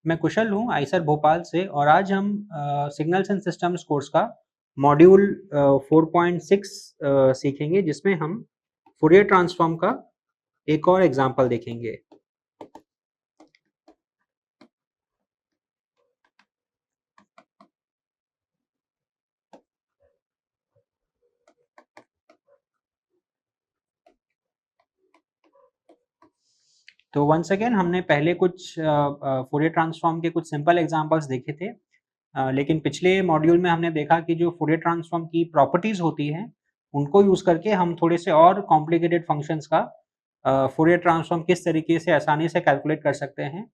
मैं कुशल हूँ आईसर भोपाल से और आज हम सिग्नल्स एंड सिस्टम्स कोर्स का मॉड्यूल 4.6 सीखेंगे, जिसमें हम फूरियर ट्रांसफॉर्म का एक और एग्जांपल देखेंगे। तो वंस अगेन हमने पहले कुछ फूरियर ट्रांसफॉर्म के कुछ सिंपल एग्जांपल्स देखे थे, लेकिन पिछले मॉड्यूल में हमने देखा कि जो फूरियर ट्रांसफॉर्म की प्रॉपर्टीज होती हैं उनको यूज करके हम थोड़े से और कॉम्प्लिकेटेड फंक्शंस का फूरियर ट्रांसफॉर्म किस तरीके से आसानी से कैलकुलेट कर सकते हैं।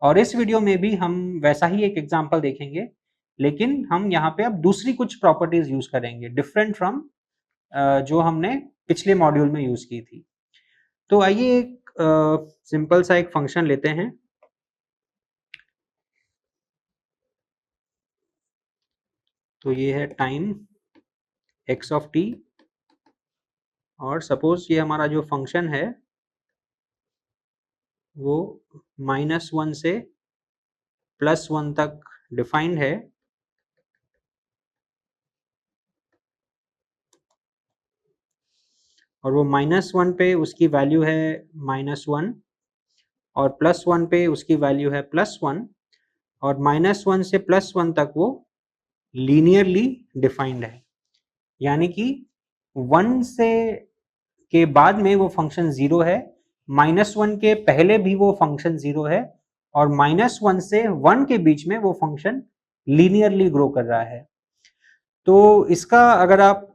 और इस वीडियो में भी हम वैसा ही एक एग्जांपल देखेंगे, लेकिन हम यहाँ पे अब दूसरी कुछ प्रॉपर्टीज यूज करेंगे डिफरेंट फ्रॉम जो हमने पिछले मॉड्यूल में यूज की थी। तो आइए एक सिंपल सा एक फंक्शन लेते हैं। तो ये है टाइम x ऑफ t और सपोज ये हमारा जो फंक्शन है वो -1 से +1 तक डिफाइंड है। और वो -1 पे उसकी वैल्यू है -1 और +1 पे उसकी वैल्यू है +1 और -1 से +1 तक वो लीनियरली डिफाइंड है, यानी कि 1 से के बाद में वो फंक्शन 0 है, -1 के पहले भी वो फंक्शन 0 है और -1 से 1 के बीच में वो फंक्शन लीनियरली ग्रो कर रहा है। तो इसका अगर आप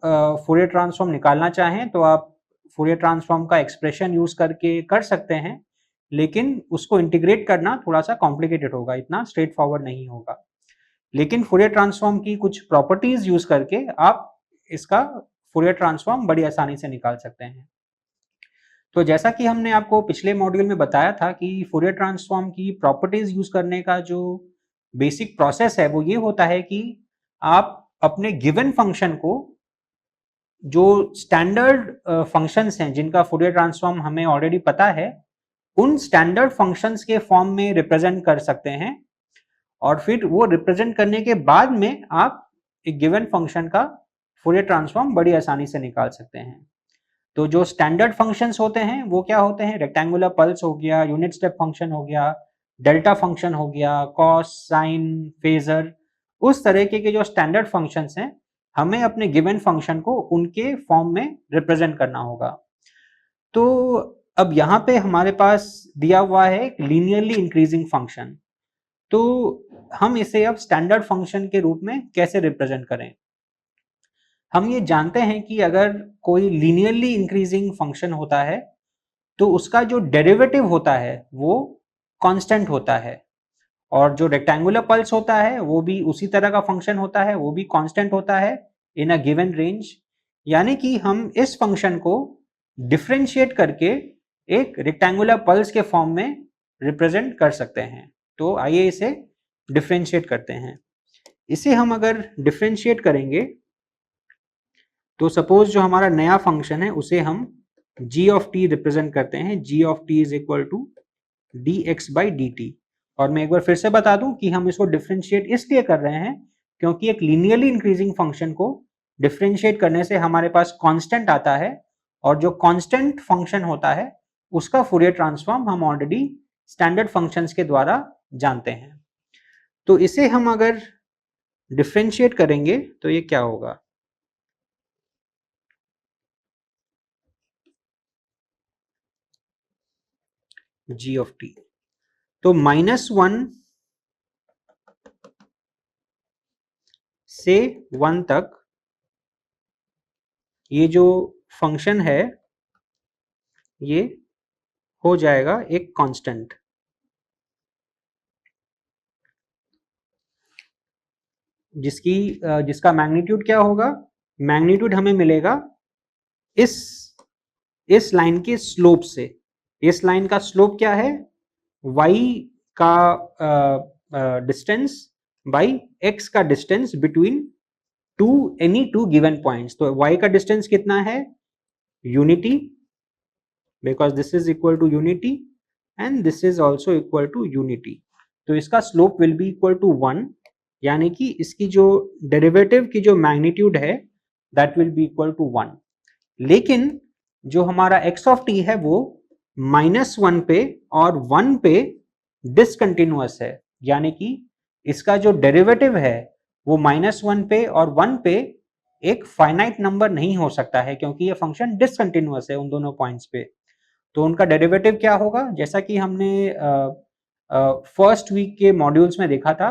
फूरियर ट्रांसफॉर्म निकालना चाहें तो आप फूरियर ट्रांसफॉर्म का एक्सप्रेशन यूज करके कर सकते हैं, लेकिन उसको इंटीग्रेट करना थोड़ा सा कॉम्प्लिकेटेड होगा, इतना स्ट्रेट फॉरवर्ड नहीं होगा। लेकिन फूरियर ट्रांसफॉर्म की कुछ प्रॉपर्टीज यूज करके आप इसका फूरियर ट्रांसफॉर्म बड़ी आसानी से निकाल सकते हैं। तो जैसा कि हमने आपको पिछले मॉड्यूल में बताया था कि फूरियर ट्रांसफॉर्म की प्रॉपर्टीज यूज करने का जो बेसिक प्रोसेस है वो ये होता है कि आप अपने गिवन फंक्शन को, जो स्टैंडर्ड फंक्शंस हैं जिनका फूरियर ट्रांसफॉर्म हमें ऑलरेडी पता है, उन स्टैंडर्ड फंक्शंस के फॉर्म में रिप्रेजेंट कर सकते हैं और फिर वो रिप्रेजेंट करने के बाद में आप एक गिवन फंक्शन का फूरियर ट्रांसफॉर्म बड़ी आसानी से निकाल सकते हैं। तो जो स्टैंडर्ड फंक्शंस होते हैं वो क्या होते हैं? रेक्टेंगुलर पल्स हो गया, यूनिट स्टेप फंक्शन हो गया, डेल्टा फंक्शन हो गया, कॉस, साइन, फेजर, उस तरीके के जो स्टैंडर्ड फंक्शंस हैं हमें अपने गिवन फंक्शन को उनके फॉर्म में रिप्रेजेंट करना होगा। तो अब यहाँ पे हमारे पास दिया हुआ है एक लीनियरली इंक्रीजिंग फंक्शन, तो हम इसे अब स्टैंडर्ड फंक्शन के रूप में कैसे रिप्रेजेंट करें? हम ये जानते हैं कि अगर कोई लीनियरली इंक्रीजिंग फंक्शन होता है तो उसका जो डेरिवेटिव होता है वो कांस्टेंट होता है, और जो रेक्टेंगुलर पल्स होता है वो भी उसी तरह का फंक्शन होता है, वो भी कांस्टेंट होता है इन अ गिवन रेंज। यानी कि हम इस फंक्शन को डिफरेंशिएट करके एक रेक्टेंगुलर पल्स के फॉर्म में रिप्रेजेंट कर सकते हैं। तो आइए इसे डिफरेंशिएट करते हैं। इसे हम अगर डिफरेंशिएट करेंगे तो सपोज जो हमारा नया फंक्शन है उसे हम g ऑफ t रिप्रेजेंट करते हैं। g of t is equal to dx by dt। और मैं एक बार फिर से बता दूं कि हम इसको डिफरेंशिएट इसलिए कर रहे हैं क्योंकि एक लीनियरली इंक्रीजिंग फंक्शन को डिफरेंशिएट करने से हमारे पास कांस्टेंट आता है, और जो कांस्टेंट फंक्शन होता है उसका फूरियर ट्रांसफॉर्म हम ऑलरेडी स्टैंडर्ड फंक्शंस के द्वारा जानते हैं। तो इसे हम अगर डिफरेंशिएट करेंगे तो ये क्या होगा? g ऑफ t, तो -1 से 1 तक ये जो फंक्शन है ये हो जाएगा एक कांस्टेंट, जिसका मैग्नीट्यूड क्या होगा? मैग्नीट्यूड हमें मिलेगा इस लाइन के स्लोप से। इस लाइन का स्लोप क्या है? y का डिस्टेंस बाई x का distance between any two given points. तो y का डिस्टेंस कितना है? Unity, because this is equal to unity and this is also equal to unity. तो इसका slope will be equal to 1, यानी कि इसकी जो डेरिवेटिव की जो मैग्नीट्यूड है that will be equal to 1। लेकिन जो हमारा x ऑफ t है वो -1 पे और 1 पे डिसकंटिन्यूअस है, यानी कि इसका जो डेरिवेटिव है वो -1 पे और 1 पे एक फाइनाइट नंबर नहीं हो सकता है, क्योंकि ये फंक्शन डिसकंटिन्यूअस है उन दोनों पॉइंट्स पे। तो उनका डेरिवेटिव क्या होगा, जैसा कि हमने फर्स्ट वीक के मॉड्यूल्स में देखा था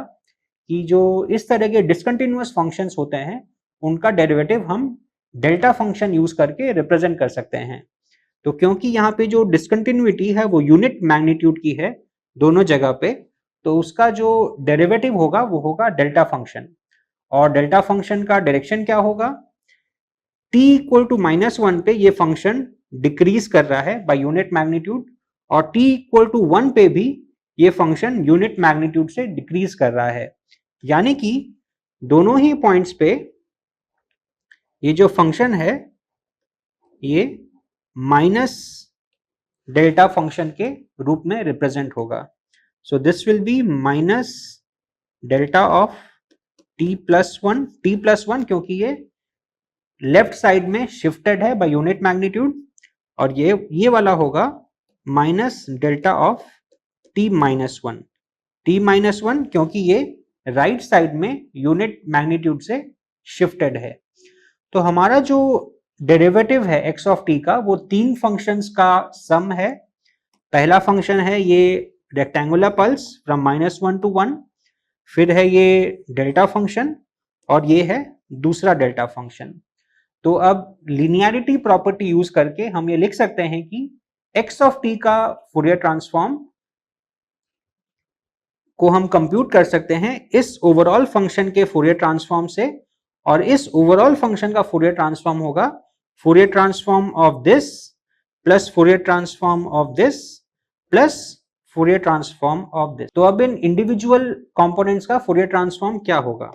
कि जो इस तरह के डिसकंटिन्यूअस फंक्शंस होते हैं उनका डेरिवेटिव हम डेल्टा फंक्शन यूज करके रिप्रेजेंट कर सकते हैं। तो क्योंकि यहाँ पे जो डिसकंटिन्यूटी है वो यूनिट मैग्नीट्यूड की है दोनों जगह पे, तो उसका जो डेरिवेटिव होगा वो होगा डेल्टा फंक्शन। और डेल्टा फंक्शन का डायरेक्शन क्या होगा, t इक्वल टू -1 पे ये फंक्शन डिक्रीज कर रहा है बाय यूनिट मैग्नीट्यूड, और t इक्वल टू 1 पे भी ये फंक्शन यूनिट मैग्नीट्यूड से डिक्रीज कर रहा है, यानी कि दोनों ही पॉइंट्स पे ये जो फंक्शन है ये माइनस डेल्टा फंक्शन के रूप में रिप्रेजेंट होगा। So this will be minus delta of t plus 1 क्योंकि ये लेफ्ट साइड में शिफ्टेड है बाय यूनिट मैग्नीट्यूड, और ये वाला होगा minus delta of t minus 1 क्योंकि ये राइट साइड में यूनिट मैग्नीट्यूड से शिफ्टेड है। तो हमारा जो डेरिवेटिव है x ऑफ t का वो तीन फंक्शंस का सम है। पहला फंक्शन है ये रेक्टेंगुलर पल्स फ्रॉम -1 to 1, फिर है ये डेल्टा फंक्शन, और ये है दूसरा डेल्टा फंक्शन। तो अब लिनियरिटी प्रॉपर्टी यूज करके हम ये लिख सकते हैं कि x ऑफ t का फूरियर ट्रांसफॉर्म को हम कंप्यूट कर सकते हैं इस ओवरऑल फंक्शन के फूरियर ट्रांसफॉर्म से, और इस ओवरऑल फंक्शन का फूरियर ट्रांसफॉर्म होगा Fourier transform of this plus Fourier transform of this plus Fourier transform of this. तो अब इन इंडिविजुअल कंपोनेंट्स का फूरियर ट्रांसफॉर्म क्या होगा,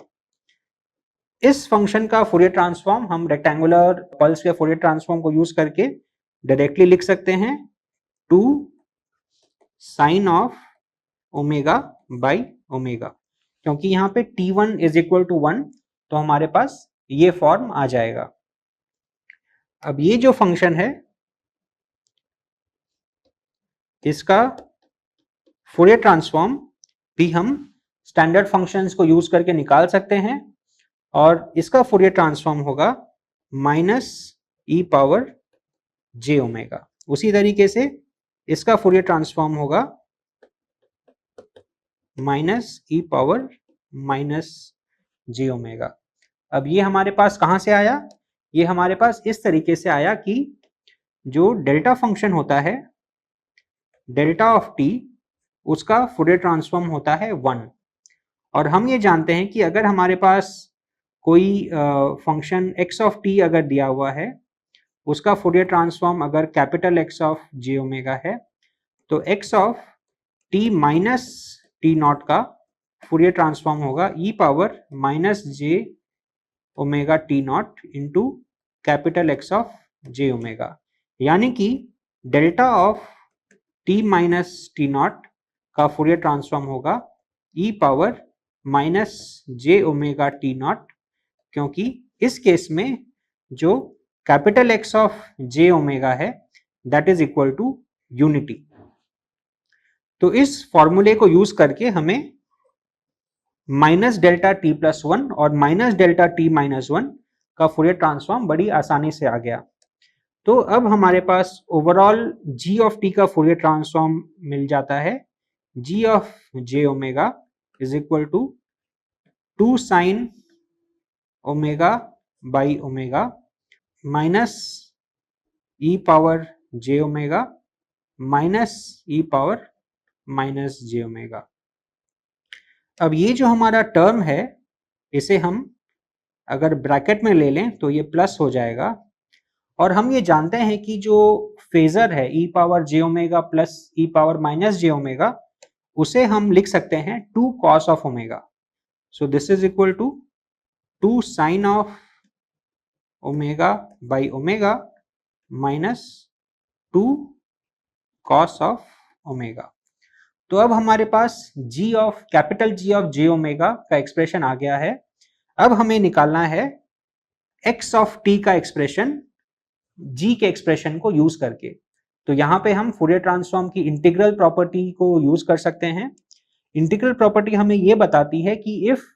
इस फंक्शन का फूरियर ट्रांसफॉर्म हम रेक्टेंगुलर पल्स के फूरियर ट्रांसफॉर्म को यूज करके डायरेक्टली लिख सकते हैं 2 sine of omega by omega, क्योंकि यहाँ पे t1 इज इक्वल टू 1 तो हमारे पास ये फॉर्म आ जाएगा। अब ये जो फंक्शन है इसका फूरियर ट्रांसफॉर्म भी हम स्टैंडर्ड फंक्शंस को यूज करके निकाल सकते हैं, और इसका फूरियर ट्रांसफॉर्म होगा minus e power j omega. उसी तरीके से इसका फूरियर ट्रांसफॉर्म होगा minus e power minus j omega. अब ये हमारे पास कहां से आया, ये हमारे पास इस तरीके से आया कि जो डेल्टा फंक्शन होता है डेल्टा ऑफ टी उसका फूरियर ट्रांसफॉर्म होता है 1, और हम ये जानते हैं कि अगर हमारे पास कोई फंक्शन x ऑफ टी अगर दिया हुआ है उसका फूरियर ट्रांसफॉर्म अगर capital X of j omega है, तो x of t minus t not का फूरियर ट्रांसफॉर्म होगा e power minus j omega t not into capital X of j omega, यानी कि delta of t minus t not का Fourier transform होगा e power minus j omega t not, क्योंकि इस case में जो capital X of j omega है that is equal to unity. तो इस फॉर्मूले को यूज करके हमें माइनस डेल्टा टी प्लस 1 और माइनस डेल्टा टी माइनस 1 का फूरियर ट्रांसफॉर्म बड़ी आसानी से आ गया। तो अब हमारे पास ओवरऑल g ऑफ t का फूरियर ट्रांसफॉर्म मिल जाता है g of j omega is equal to 2 sine omega by omega minus e power j omega minus e power minus j omega. अब ये जो हमारा टर्म है इसे हम अगर ब्रैकेट में ले लें तो ये प्लस हो जाएगा, और हम ये जानते हैं कि जो फेजर है e power j omega plus e power minus j omega उसे हम लिख सकते हैं 2 cos of omega. So this is equal to 2 sine of omega by omega minus 2 cos of omega. तो अब हमारे पास capital G of j omega का एक्सप्रेशन आ गया है। अब हमें निकालना है x ऑफ t का एक्सप्रेशन g के एक्सप्रेशन को यूज करके। तो यहां पे हम फूरियर ट्रांसफॉर्म की इंटीग्रल प्रॉपर्टी को यूज कर सकते हैं। इंटीग्रल प्रॉपर्टी हमें यह बताती है कि if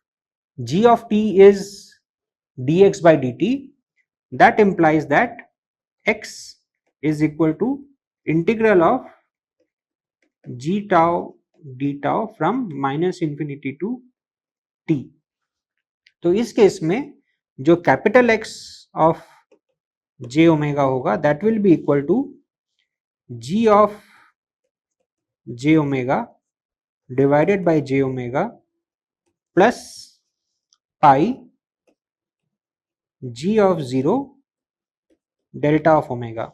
g of t is dx by dt, that implies that x is equal to integral of g tau d tau from minus infinity to t। तो इस केस में जो capital X of j omega होगा that will be equal to g of j omega divided by j omega plus pi g of 0 delta of omega.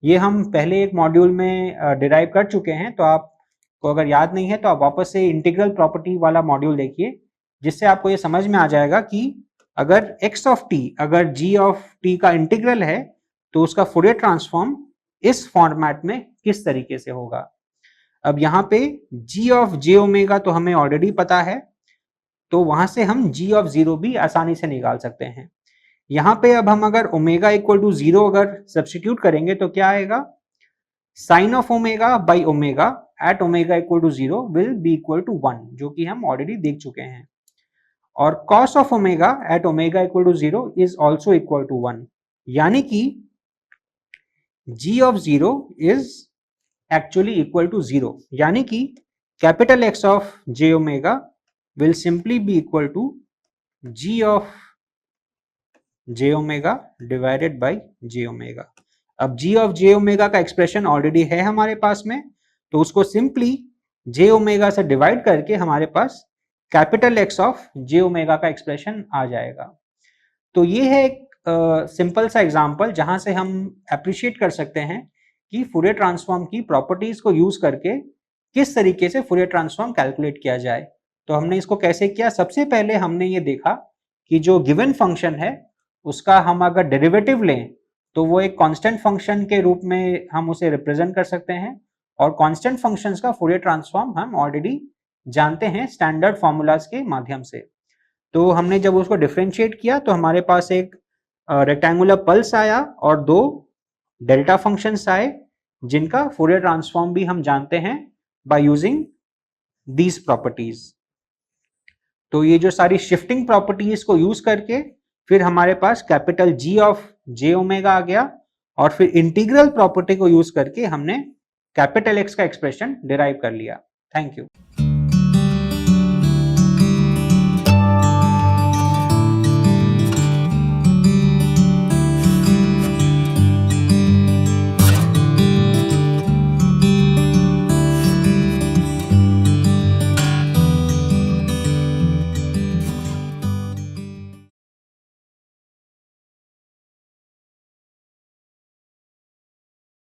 ये हम पहले एक module में डिराइव कर चुके हैं, तो आपको अगर याद नहीं है तो आप वापस से इंटीग्रल प्रॉपर्टी वाला मॉड्यूल देखिए, जिससे आपको ये समझ में आ जाएगा कि अगर x ऑफ t अगर g ऑफ t का इंटीग्रल है तो उसका फूरियर ट्रांसफॉर्म इस फॉर्मेट में किस तरीके से होगा। अब यहाँ पे g ऑफ j ओमेगा तो हमें ऑलरेडी पता है, तो वहां से हम g ऑफ 0 भी आसानी से निकाल सकते हैं। यहाँ पे अब हम अगर ओमेगा इक्वल टू 0 अगर सब्स्टिट्यूट करेंगे तो क्या आएगा, sine of omega by omega at omega equal to 0 will be equal to 1, जो कि हम ऑलरेडी देख चुके हैं। और cos of omega at omega equal to 0 is also equal to 1, यानी कि g of 0 is actually equal to 0, यानी कि capital X of j omega will simply be equal to g of j omega divided by j omega. अब g of j omega का expression already है हमारे पास में, तो उसको सिंपली j ओमेगा से डिवाइड करके हमारे पास capital X of j omega का एक्सप्रेशन आ जाएगा। तो ये है एक सिंपल सा एग्जांपल जहां से हम अप्रिशिएट कर सकते हैं कि फूरियर ट्रांसफॉर्म की प्रॉपर्टीज को यूज करके किस तरीके से फूरियर ट्रांसफॉर्म कैलकुलेट किया जाए। तो हमने इसको कैसे किया, सबसे पहले हमने ये देखा कि जो गिवन फंक्शन है उसका हम अगर डेरिवेटिव लें तो वो एक कांस्टेंट फंक्शन के रूप में हम उसे रिप्रेजेंट कर सकते हैं, और कांस्टेंट फंक्शंस का फूरियर ट्रांसफॉर्म हम ऑलरेडी जानते हैं स्टैंडर्ड फॉर्मूलाज के माध्यम से। तो हमने जब उसको डिफरेंशिएट किया तो हमारे पास एक रेक्टेंगुलर पल्स आया और दो डेल्टा फंक्शंस आए, जिनका फूरियर ट्रांसफॉर्म भी हम जानते हैं बाय यूजिंग दीज प्रॉपर्टीज। तो ये जो सारी शिफ्टिंग प्रॉपर्टीज को यूज करके फिर हमारे पास capital G of j omega आ गया, और फिर इंटीग्रल प्रॉपर्टी को यूज करके हमने कैपिटल X का एक्सप्रेशन डिराइव कर लिया। Thank you.